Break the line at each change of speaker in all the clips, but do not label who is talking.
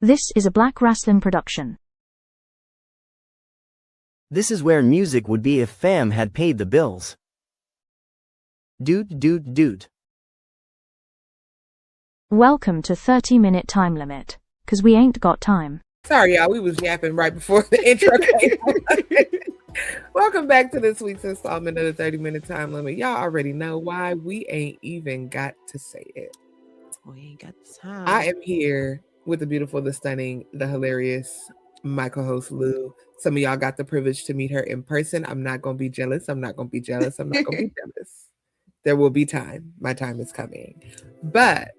This is a Black Rasslin production.
This is where music would be if fam had paid the bills. Doot.
Welcome to 30-minute time limit, 'cause we ain't got time.
Sorry, y'all. We was yapping right before the intro came on. Welcome back to this week's installment of the 30-minute time limit. Y'all already know why we ain't even got to say it.
We ain't got the time.
I am here with the beautiful, the stunning, the hilarious, my co-host Lou. Some of y'all got the privilege to meet her in person. I'm not going to be jealous. I'm not going to be jealous. There will be time. My time is coming. But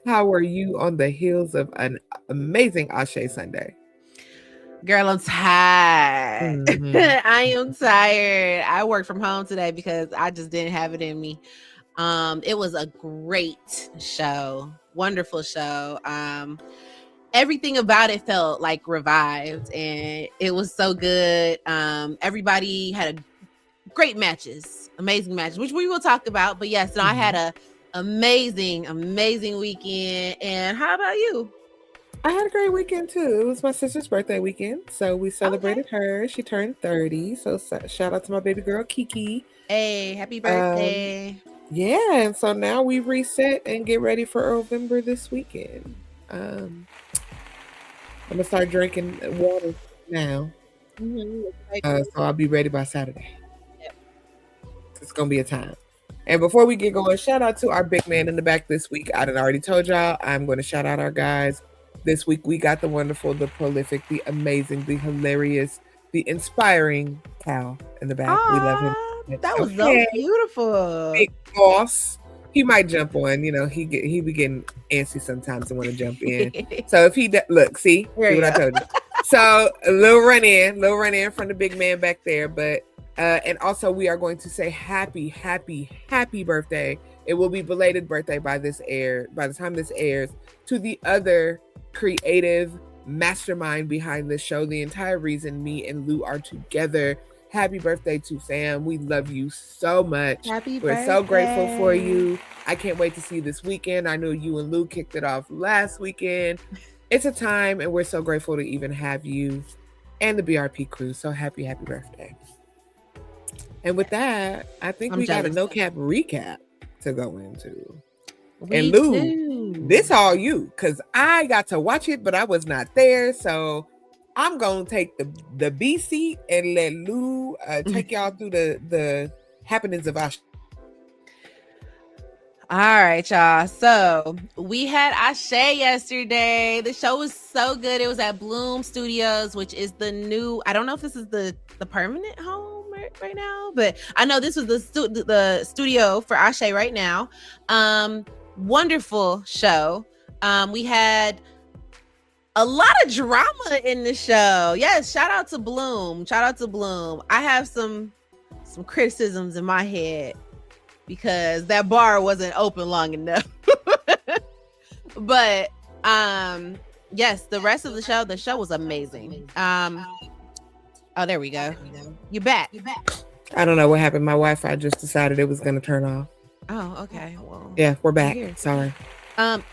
how are you on the heels of an amazing ASÉ Sunday?
Girl, I'm tired.
Mhm.
I am tired. I worked from home today because I just didn't have it in me. It was a great show. Wonderful show. Everything about it felt like revived, and it was so good. Everybody had great matches, amazing matches, which we will talk about. But yes, I had a amazing weekend. And how about you?
I had a great weekend too. It was my sister's birthday weekend, so we celebrated her. She turned 30, so shout out to my baby girl Kiki.
Hey, happy birthday.
Yeah, and so now we reset and get ready for November this weekend. I'm gonna start drinking water now, so I'll be ready by Saturday.
Yep.
It's gonna be a time. And before we get going, shout out to our big man in the back this week. I done already told y'all, I'm going to shout out our guys. This week we got the wonderful, the prolific, the amazing, the hilarious, the inspiring Cal in the back. We love him.
That was so beautiful.
Big boss. He might jump on, he be getting antsy sometimes and want to jump in. So if he look, see what I told you. So a little run in from the big man back there. But and also we are going to say happy birthday. It will be belated birthday by the time this airs, to the other creative mastermind behind this show. The entire reason me and Lou are together. Happy birthday to fam. We love you so much. We're so grateful for you. I can't wait to see you this weekend. I know you and Lou kicked it off last weekend. It's a time, and we're so grateful to even have you and the BRP crew. So happy birthday. And with that, I think we got a no cap recap to go into. And Lou, this all you, because I got to watch it, but I was not there. So I'm going to take the B seat and let Lou take y'all through the happenings of ASÉ.
All right, y'all. So we had ASÉ yesterday. The show was so good. It was at Blume Studios, which is the new, I don't know if this is the permanent home right now, but I know this was the studio for ASÉ right now. Wonderful show. We had a lot of drama in the show. Yes, shout out to Blume. I have some criticisms in my head because that bar wasn't open long enough. But yes, the rest of the show was amazing. Oh, there we go. You're back.
I don't know what happened. My Wi-Fi just decided it was going to turn off.
Oh, okay. Well,
yeah, we're back. Sorry.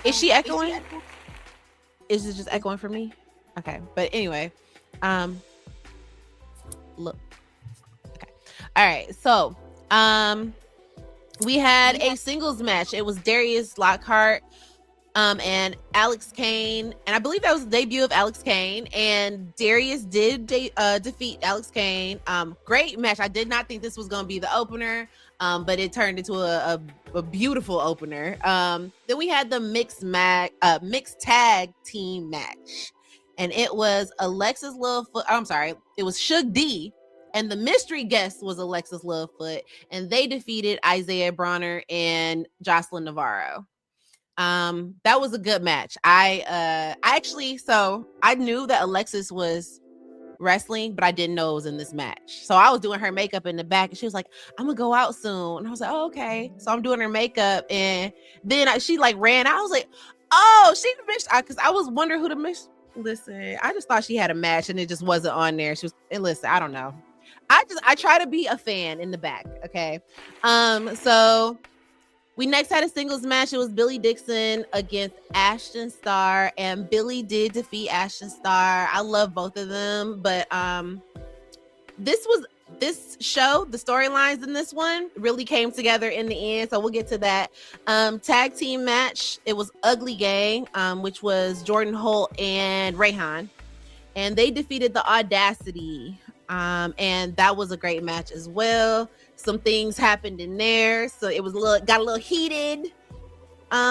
Is she echoing? Is it just echoing for me? Okay, but anyway, look. Okay, all right. So, we had a singles match. It was Darius Lockhart, and Alex Kane, and I believe that was the debut of Alex Kane. And Darius did defeat Alex Kane. Great match. I did not think this was going to be the opener, but it turned into a beautiful opener. Then we had the mixed tag team match, and it was Alexis Littlefoot. I'm sorry, it was Shug D, and the mystery guest was Alexis Littlefoot, and they defeated Isaiah Bronner and Jocelyn Navarro. That was a good match. I knew that Alexis was wrestling, but I didn't know it was in this match. So I was doing her makeup in the back, and she was like, I'm gonna go out soon. And I was like, oh, okay. So I'm doing her makeup, and then she ran out. I was like, oh, she missed, because I was wondering who to miss. Listen, I just thought she had a match and it just wasn't on there. And listen, I don't know. I try to be a fan in the back. Okay. So We next had a singles match. It was Billy Dixon against Ashton Starr, and Billy did defeat Ashton Starr. I love both of them, but this show, the storylines in this one really came together in the end, so we'll get to that. Tag team match, it was Ugly Gang, which was Jordan Holt and Rayhan, and they defeated the Audacity, and that was a great match as well. Some things happened in there, so it was got a little heated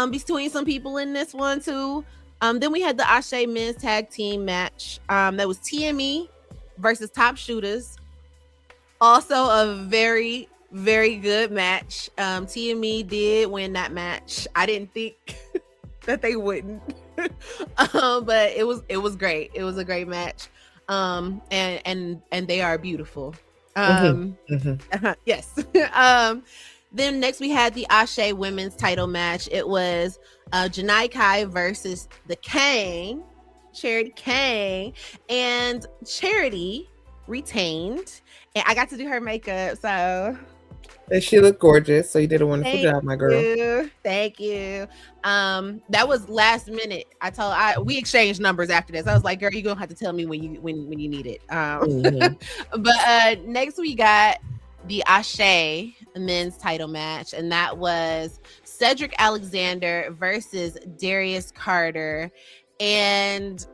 between some people in this one too. Then we had the ASÉ men's tag team match. That was TME versus Top Shooters. Also a very, very good match. TME did win that match. I didn't think that they wouldn't, but it was great. It was a great match. And they are beautiful. Yes. Then next we had the ASÉ women's title match. It was Janai Kai versus the Kang, Charity Kang, and Charity retained, and I got to do her makeup, so
and she looked gorgeous. So you did a wonderful job, my girl.
Thank you. That was last minute. We exchanged numbers after this. I was like, girl, you're gonna have to tell me when you need it. But next we got the ASÉ men's title match, and that was Cedric Alexander versus Darius Carter. And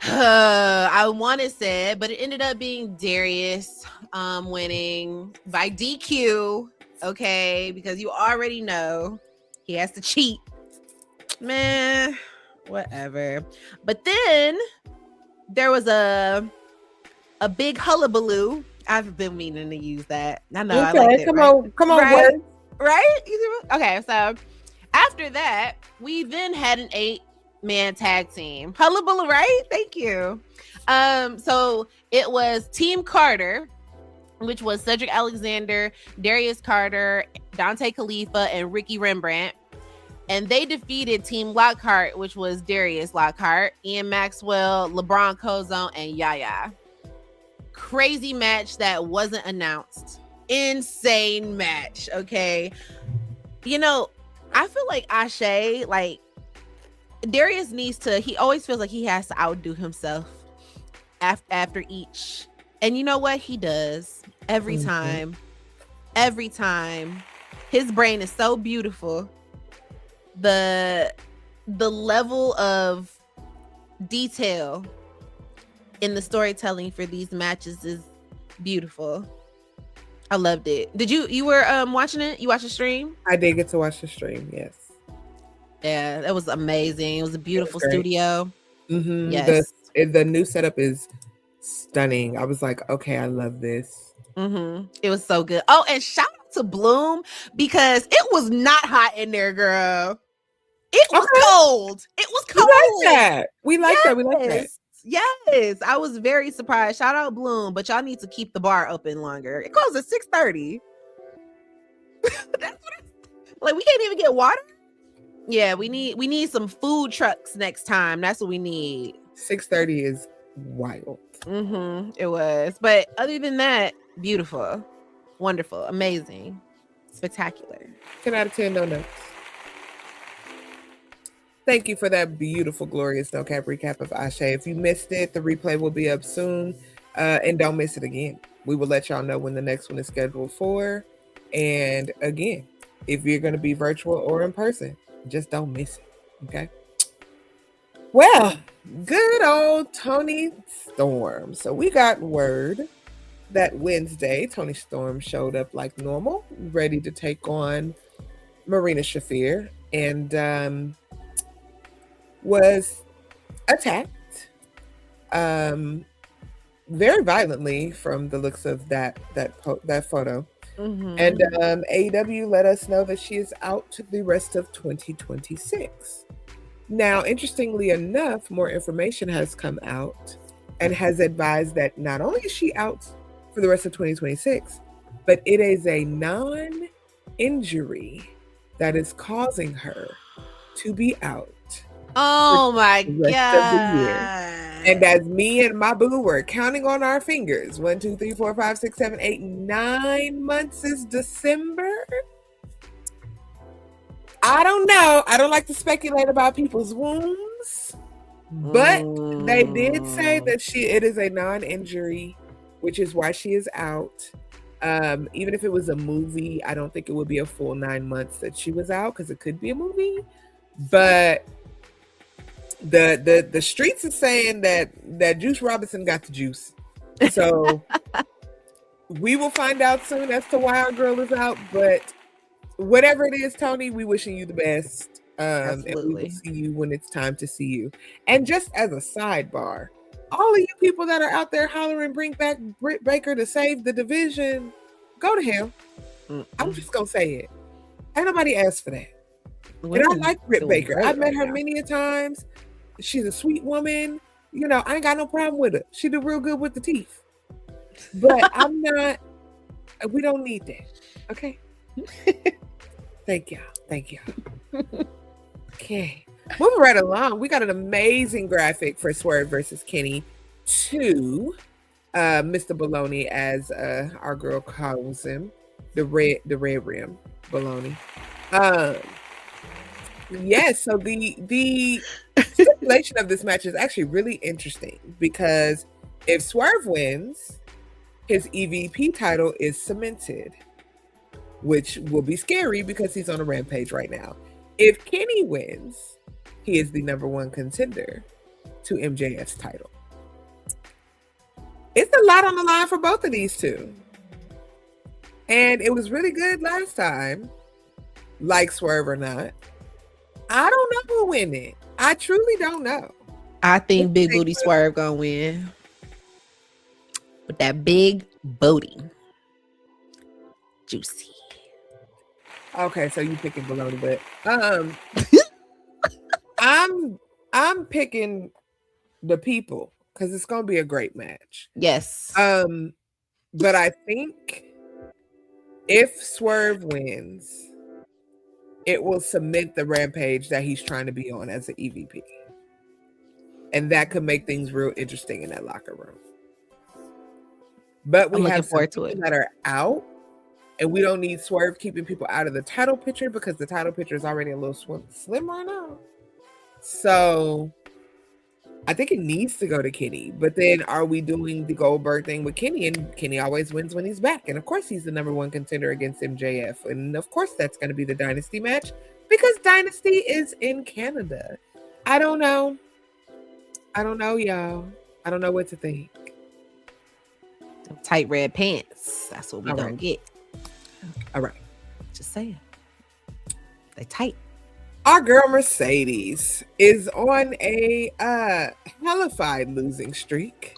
I want to say, but it ended up being Darius winning by DQ. Okay, because you already know he has to cheat. Man, whatever. But then there was a big hullabaloo. I've been meaning to use that. I know.
Okay,
I like it,
come
right?
on,
right?
Word.
Right? Okay, so after that, we then had an 8-man tag team. Hullabaloo, right? Thank you. So it was Team Carter, which was Cedric Alexander, Darius Carter, Dante Khalifa, and Ricky Rembrandt. And they defeated Team Lockhart, which was Darius Lockhart, Ian Maxwell, LeBron Cozone, and Yaya. Crazy match that wasn't announced. Insane match, okay? You know, I feel like ASÉ, like, Darius needs to, he always feels like he has to outdo himself after each. And you know what? He does. Every time. Every time. His brain is so beautiful. The level of detail in the storytelling for these matches is beautiful. I loved it. Did you were watching it? You watched the stream?
I did get to watch the stream, yes.
Yeah, that was amazing. It was a beautiful studio.
Yes. The new setup is stunning. I was like, okay, I love this.
It was so good. Oh, and shout out to Blume, because it was not hot in there, girl. It was cold. It was cold.
We like that.
Yes, I was very surprised. Shout out Blume, but y'all need to keep the bar open longer. It closed at 6:30. That's what like, we can't even get water. Yeah, we need some food trucks next time. That's what we need.
6:30 is wild.
It was, but other than that, beautiful, wonderful, amazing, spectacular.
10 out of 10 donuts. Thank you for that beautiful, glorious no cap recap of ASÉ. If you missed it, the replay will be up soon. And don't miss it again. We will let y'all know when the next one is scheduled for. And again, if you're going to be virtual or in person, just don't miss it. Okay? Well, good old Toni Storm. So we got word that Wednesday, Toni Storm showed up like normal, ready to take on Marina Shafir, and was attacked very violently from the looks of that photo. And AEW let us know that she is out the rest of 2026. Now, interestingly enough, more information has come out and has advised that not only is she out for the rest of 2026, but it is a non-injury that is causing her to be out.
Oh my God.
And as me and my boo were counting on our fingers, 1, 2, 3, 4, 5, 6, 7, 8, 9 months is December. I don't know. I don't like to speculate about people's wounds, but they did say that it is a non-injury, which is why she is out. Even if it was a movie, I don't think it would be a full 9 months that she was out because it could be a movie. But the streets are saying that Juice Robinson got the juice. So we will find out soon as to why our girl is out. But whatever it is, Toni, we wishing you the best. And we will see you when it's time to see you. And just as a sidebar, all of you people that are out there hollering, bring back Britt Baker to save the division, go to hell. I'm just going to say it. Ain't nobody asked for that. And I like Britt Baker. I've met her many a times. She's a sweet woman. You know, I ain't got no problem with her. She did real good with the teeth. But we don't need that. Okay? Thank y'all. Okay. Moving right along, we got an amazing graphic for Swerve versus Kenny 2. Mr. Baloney, as our girl calls him, the red rim Baloney. Yes, so the stipulation of this match is actually really interesting because if Swerve wins, his EVP title is cemented, which will be scary because he's on a rampage right now. If Kenny wins, he is the #1 contender to MJF's title. It's a lot on the line for both of these two. And it was really good last time, like Swerve or not. I don't know who win it. I truly don't know.
I think Big Booty Swerve gonna win. With that big booty. Juicy.
Okay, so you picking Baloney, but I'm picking the people because it's gonna be a great match.
Yes.
But I think if Swerve wins, it will cement the rampage that he's trying to be on as an EVP. And that could make things real interesting in that locker room. But we have some people that are out, and we don't need Swerve keeping people out of the title picture because the title picture is already a little slim right now. So I think it needs to go to Kenny. But then are we doing the Goldberg thing with Kenny? And Kenny always wins when he's back. And of course, he's the '1 contender against MJF. And of course, that's going to be the Dynasty match because Dynasty is in Canada. I don't know. Y'all. I don't know what to think.
Tight red pants. That's what we don't get.
All right.
Just saying. They tight.
Our girl Mercedes is on a hellified losing streak,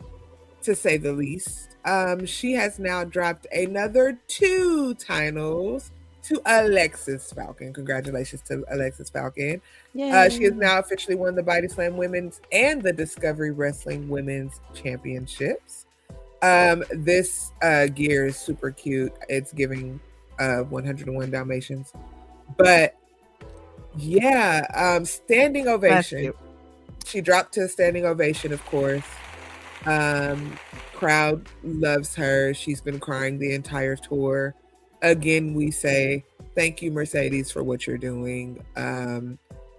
to say the least. She has now dropped another 2 titles to Alexis Falcon. Congratulations to Alexis Falcon. She has now officially won the Body Slam Women's and the Discovery Wrestling Women's Championships. This gear is super cute. It's giving 101 Dalmatians. But yeah, standing ovation. She dropped to a standing ovation, of course. Crowd loves her. She's been crying the entire tour. Again, we say thank you, Mercedes, for what you're doing.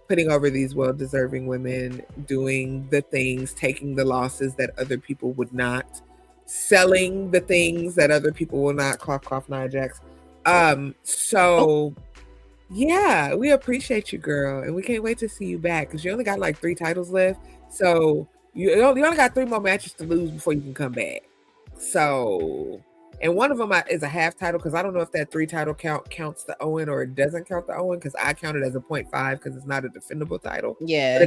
Putting over these well-deserving women, doing the things, taking the losses that other people would not, selling the things that other people will not. Cough, cough, Nia Jax. Yeah, we appreciate you, girl, and we can't wait to see you back because you only got like 3 titles left. So you only got 3 more matches to lose before you can come back. So, and one of them is a half title because I don't know if that 3 title count counts the Owen or it doesn't count the Owen because I count it as a 0.5 because it's not a defendable title.
Yeah,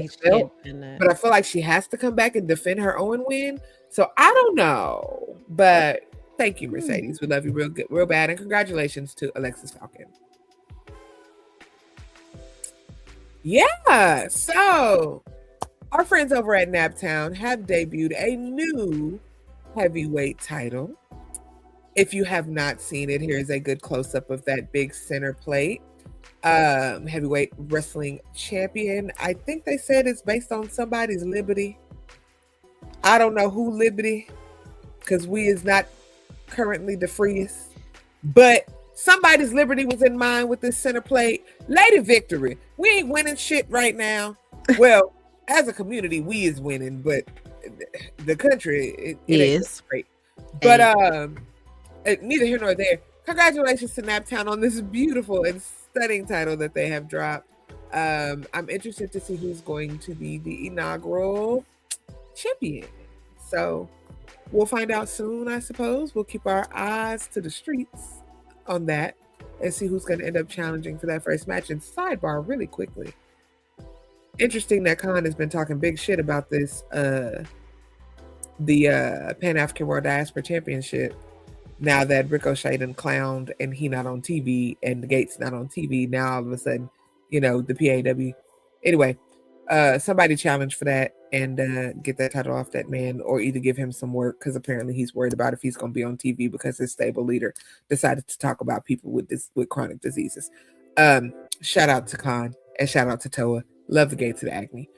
but I feel like she has to come back and defend her Owen win. So I don't know, but thank you, Mercedes. We love you real good, real bad, and congratulations to Alexis Falcon. Yeah, so our friends over at Naptown have debuted a new heavyweight title. If you have not seen it, here's a good close-up of that big center plate. Heavyweight wrestling champion. I think they said it's based on somebody's liberty. I don't know who liberty, because we is not currently the freest. But somebody's liberty was in mind with this center plate. Lady Victory, we ain't winning shit right now. Well, as a community, we is winning, but the country it is great. But neither here nor there. Congratulations to Naptown on this beautiful and stunning title that they have dropped. I'm interested to see who's going to be the inaugural champion. So we'll find out soon, I suppose. We'll keep our eyes to the streets on that and see who's going to end up challenging for that first match. And sidebar really quickly. Interesting that Khan has been talking big shit about this, the Pan-African World Diaspora Championship. Now that Ricochet done clowned and he not on TV and the Gates not on TV, now all of a sudden, you know, the PAW. Anyway, somebody challenge for that and get that title off that man, or either give him some work, because apparently he's worried about if he's going to be on TV because his stable leader decided to talk about people with chronic diseases. Shout out to Khan and shout out to Toa. Love the Gates of the Acme.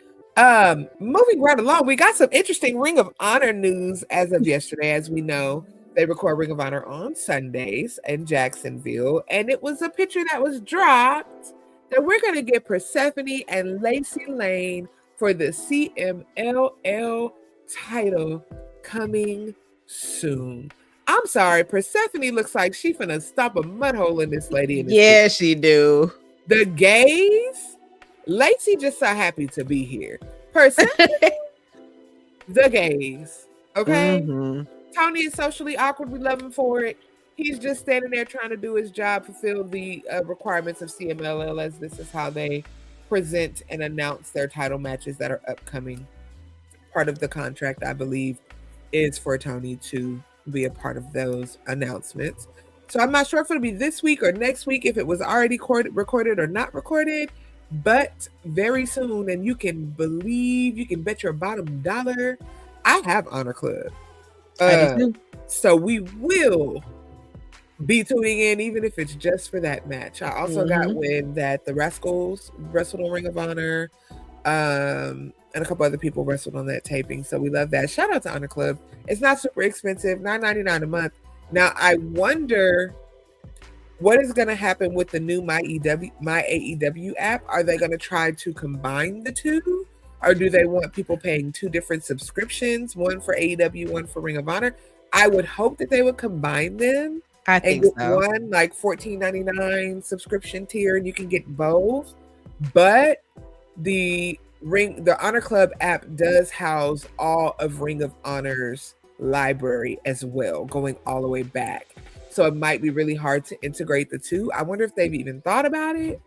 Moving right along, we got some interesting Ring of Honor news as of yesterday. As we know, they record Ring of Honor on Sundays in Jacksonville, and it was a picture that was dropped that we're going to get Persephone and Lacey Lane for the CMLL title coming soon. I'm sorry, Persephone looks like she finna stop a mud hole in this lady.
Yeah, she do.
The gays, Lacey just so happy to be here. Persephone, the gays, okay?
Mm-hmm.
Tony is socially awkward. We love him for it. He's just standing there trying to do his job, fulfill the requirements of CMLL, as this is how they present and announce their title matches that are upcoming. Part of the contract, I believe, is for Tony to be a part of those announcements. So I'm not sure if it'll be this week or next week, if it was already recorded or not recorded, but very soon. And you can bet your bottom dollar, I have Honor Club. So we will be tuning in, even if it's just for that match. I also got wind that the Rascals wrestled on Ring of Honor, and a couple other people wrestled on that taping. So we love that. Shout out to Honor Club. It's not super expensive, $9.99 a month. Now I wonder what is going to happen with the new My AEW app. Are they going to try to combine the two? Or do they want people paying two different subscriptions, one for AEW, one for Ring of Honor? I would hope that they would combine them.
I think so.
One like $14.99 subscription tier, and you can get both. But the Honor Club app does house all of Ring of Honor's library as well, going all the way back. So it might be really hard to integrate the two. I wonder if they've even thought about it.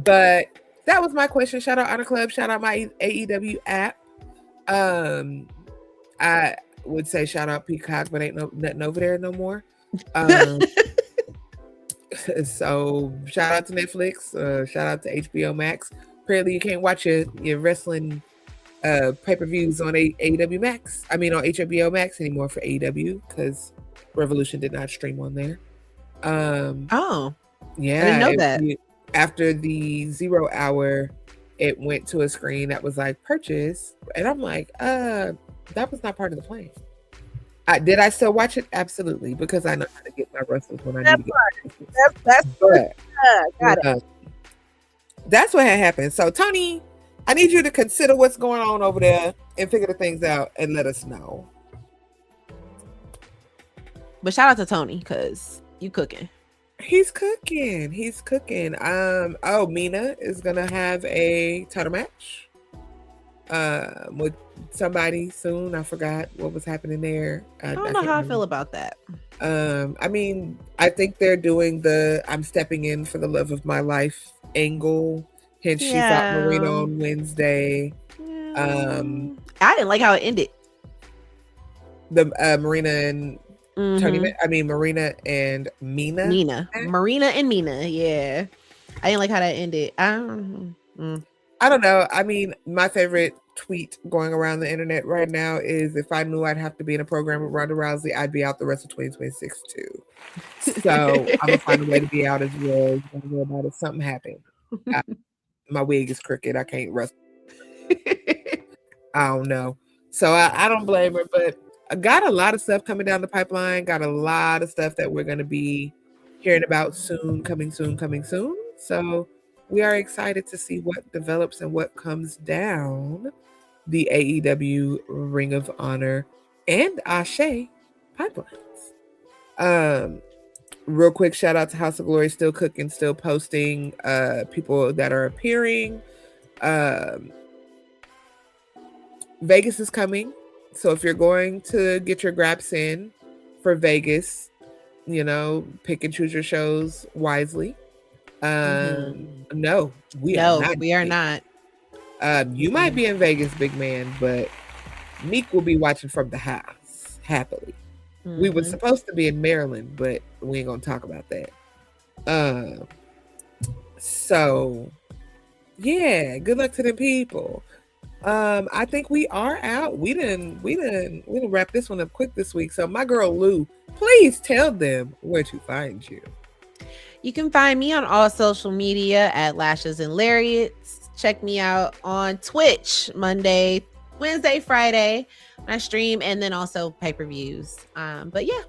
But that was my question. Shout out Honor Club. Shout out my AEW app. I would say shout out Peacock, but ain't nothing over there no more. So shout out to Netflix. Shout out to HBO Max. Apparently you can't watch your wrestling pay-per-views on AEW Max. I mean on HBO Max anymore for AEW, because Revolution did not stream on there.
Oh,
yeah,
I didn't know that.
After the 0 hour, it went to a screen that was like purchase, and I'm like, that was not part of the plan. Did I still watch it? Absolutely, because I know how to get my wrestlers when I need to get. Got it. That's what had happened. So Tony, I need you to consider what's going on over there and figure the things out and let us know.
But shout out to Tony, because you cooking.
He's cooking. Mina is gonna have a title match with somebody soon. I forgot what was happening there.
I don't know how I feel about that.
I mean, I think they're doing the I'm stepping in for the love of my life angle. Hence she fought Marina on Wednesday.
I didn't like how it ended.
The Marina and Tony, I mean Marina and Mina.
Marina and Mina. Yeah, I didn't like how that ended.
I don't know. I mean, my favorite tweet going around the internet right now is, if I knew I'd have to be in a program with Ronda Rousey, I'd be out the rest of 2026 too. So I'm gonna find a way to be out as well. Don't worry about it. Something happened. My wig is crooked. I can't wrestle. I don't know. So I don't blame her, but I got a lot of stuff coming down the pipeline. Got a lot of stuff that we're going to be hearing about soon, coming soon, coming soon. So we are excited to see what develops and what comes down the AEW Ring of Honor and ASÉ pipelines. Real quick shout out to House of Glory, still cooking, still posting people that are appearing. Vegas is coming, so if you're going to get your graps in for Vegas, you know, pick and choose your shows wisely. No, we are not. You might be in Vegas, big man, but Meek will be watching from the house happily. We were supposed to be in Maryland, but we ain't gonna talk about that. So yeah, good luck to the people. I think we are out. We didn't wrap this one up quick this week. So my girl Lou, please tell them where to find you.
You can find me on all social media at LashesAndLariats. Check me out on Twitch Monday, Wednesday, Friday. I stream, and then also pay-per-views. But yeah,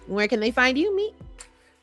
where can they find you, Meek?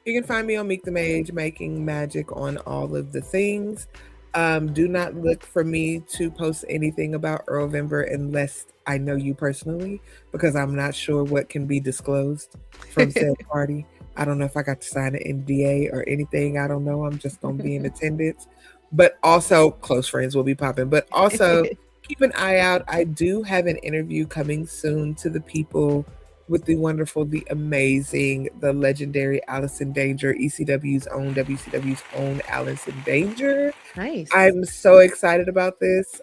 You can find me on Meek the Mage, making magic on all of the things. Do not look for me to post anything about Earlvember unless I know you personally, because I'm not sure what can be disclosed from said party. I don't know if I got to sign an NDA or anything. I don't know. I'm just going to be in attendance. But also, close friends will be popping. But also, keep an eye out. I do have an interview coming soon to the people with the wonderful, the amazing, the legendary Allison Danger, ECW's own, WCW's own Allison Danger.
Nice.
I'm so excited about this.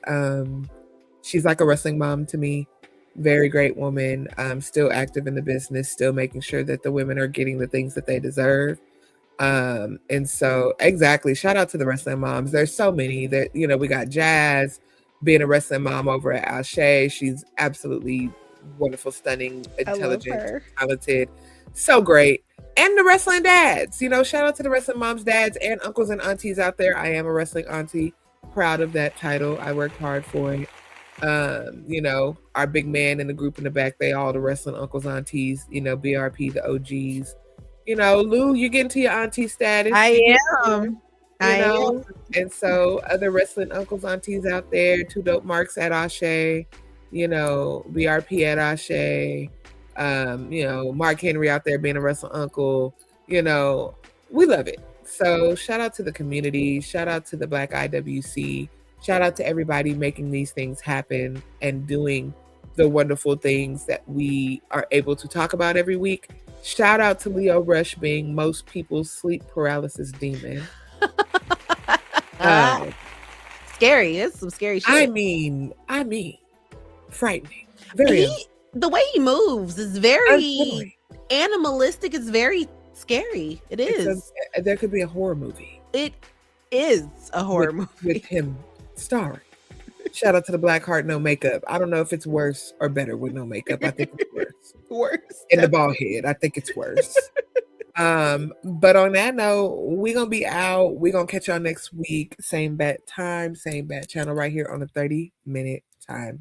She's like a wrestling mom to me. Very great woman. Still active in the business, still making sure that the women are getting the things that they deserve. And so exactly, shout out to the wrestling moms. There's so many that, you know, we got Jazz being a wrestling mom over at ASÉ. She's absolutely wonderful, stunning, intelligent, talented, so great. And the wrestling dads, you know, shout out to the wrestling moms, dads, and uncles and aunties out there. I am a wrestling auntie, proud of that title. I worked hard for it. You know, our big man in the group in the back, they all the wrestling uncles, aunties, you know, BRP, the OGs. You know, Lou, you're getting to your auntie status.
I am.
And so other wrestling uncles, aunties out there, Two Dope Marks at ASÉ, you know, BRP at ASÉ, you know, Mark Henry out there being a wrestling uncle, you know, we love it. So shout out to the community, shout out to the Black IWC, shout out to everybody making these things happen and doing the wonderful things that we are able to talk about every week. Shout out to Leo Rush being most people's sleep paralysis demon.
Scary. It's some scary shit.
I mean, frightening.
The way he moves is very animalistic. It's very scary. It is.
There could be a horror movie.
It is a horror movie
with him starring. Shout out to the Black Heart, no makeup. I don't know if it's worse or better with no makeup. I think it's worse.
Worse.
In the bald head, I think it's worse. But on that note, we're gonna be out. We're gonna catch y'all next week. Same bat time, same bat channel right here on the 30-minute time.